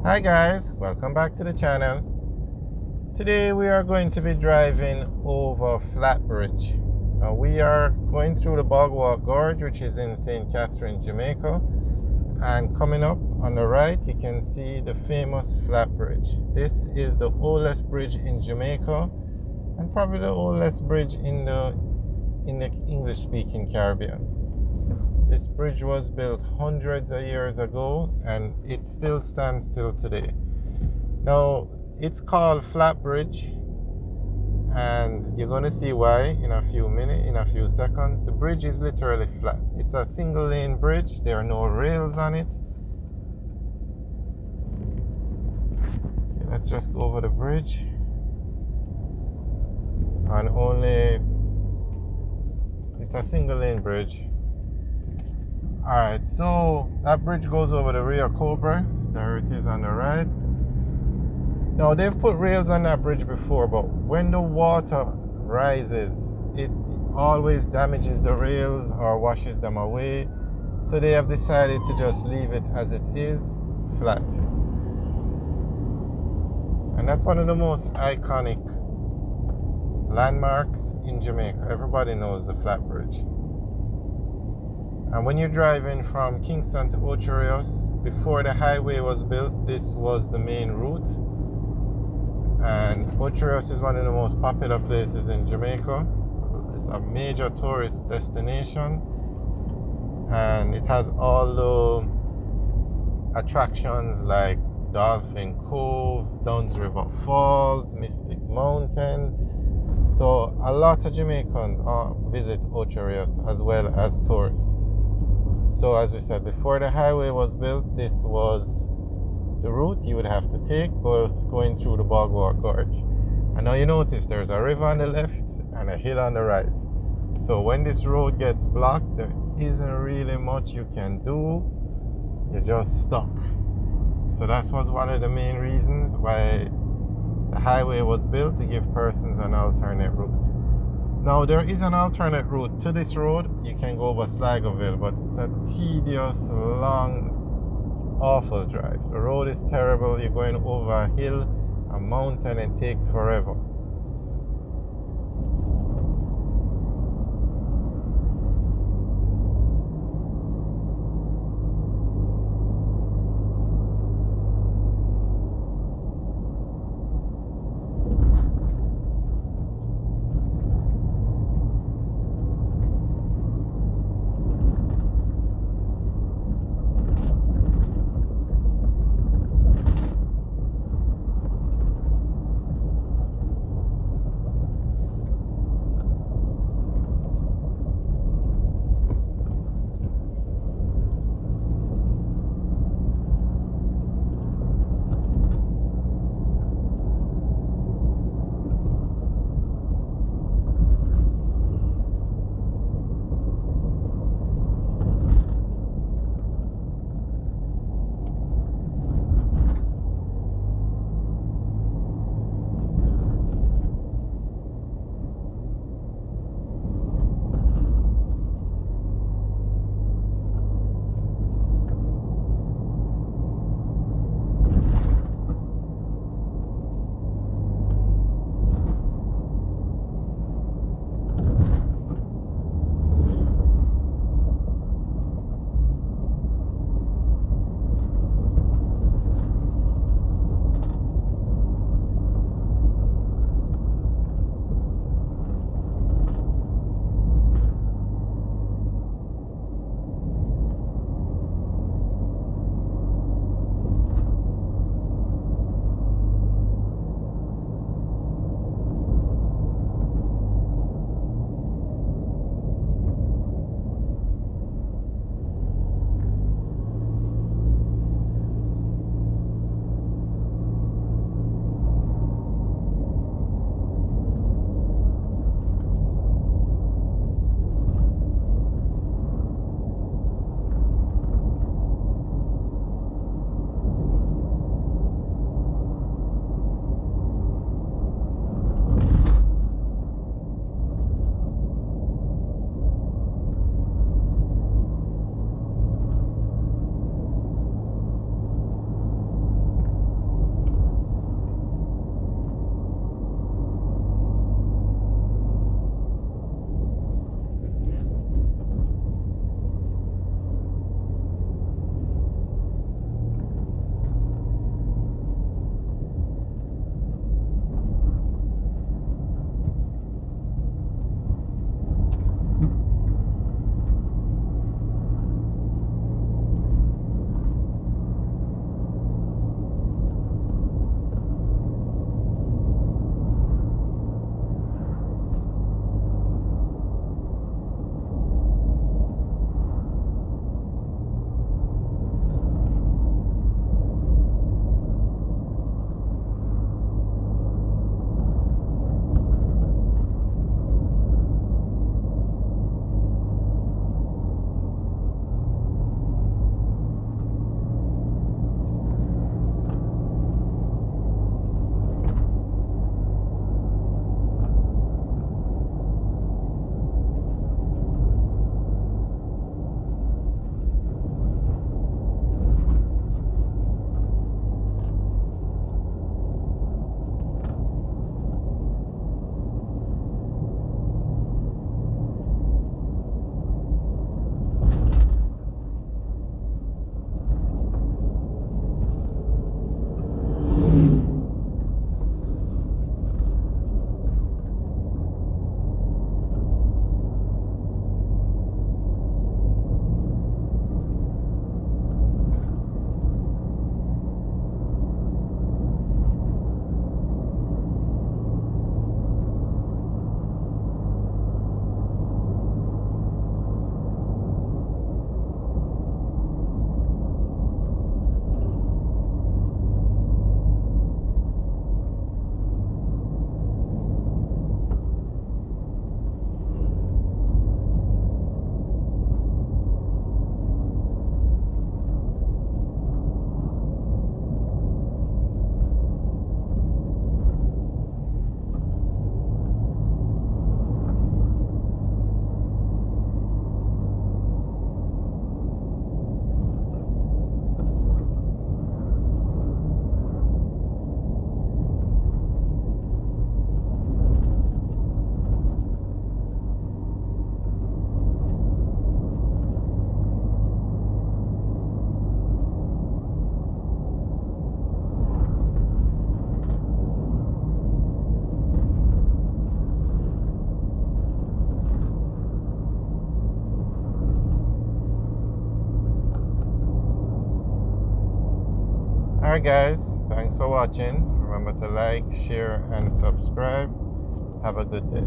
Hi guys, welcome back to the channel. Today we are going to be driving over Flatbridge. Now we are going through the Bogwalk Gorge, which is in St. Catherine, Jamaica. And coming up on the right, you can see the famous Flatbridge. This is the oldest bridge in Jamaica and probably the oldest bridge in the English-speaking Caribbean. This bridge was built hundreds of years ago and it still stands till today. Now, it's called Flatbridge and you're going to see why in a few seconds. The bridge is literally flat. It's a single lane bridge. There are no rails on it. Okay, let's just go over the bridge. It's a single lane bridge. Alright, so that bridge goes over the Rio Cobra. There it is on the right. Now they've put rails on that bridge before, but when the water rises, it always damages the rails or washes them away. So they have decided to just leave it as it is, flat. And that's one of the most iconic landmarks in Jamaica. Everybody knows the Flat Bridge. And when you're driving from Kingston to Ocho Rios, before the highway was built, this was the main route. And Ocho Rios is one of the most popular places in Jamaica. It's a major tourist destination. And it has all the attractions like Dolphin Cove, Duns River Falls, Mystic Mountain. So a lot of Jamaicans visit Ocho Rios as well as tourists. So as we said, before the highway was built, this was the route you would have to take, both going through the Bogwalk Gorge. And now you notice there's a river on the left and a hill on the right. So when this road gets blocked, there isn't really much you can do. You're just stuck. So that was one of the main reasons why the highway was built, to give persons an alternate route. Now there is an alternate route to this road. You can go over Sligoville, but it's a tedious, long, awful drive. The road is terrible. You're going over a hill, a mountain, and it takes forever. Alright guys, thanks for watching. Remember to like, share and subscribe. Have a good day.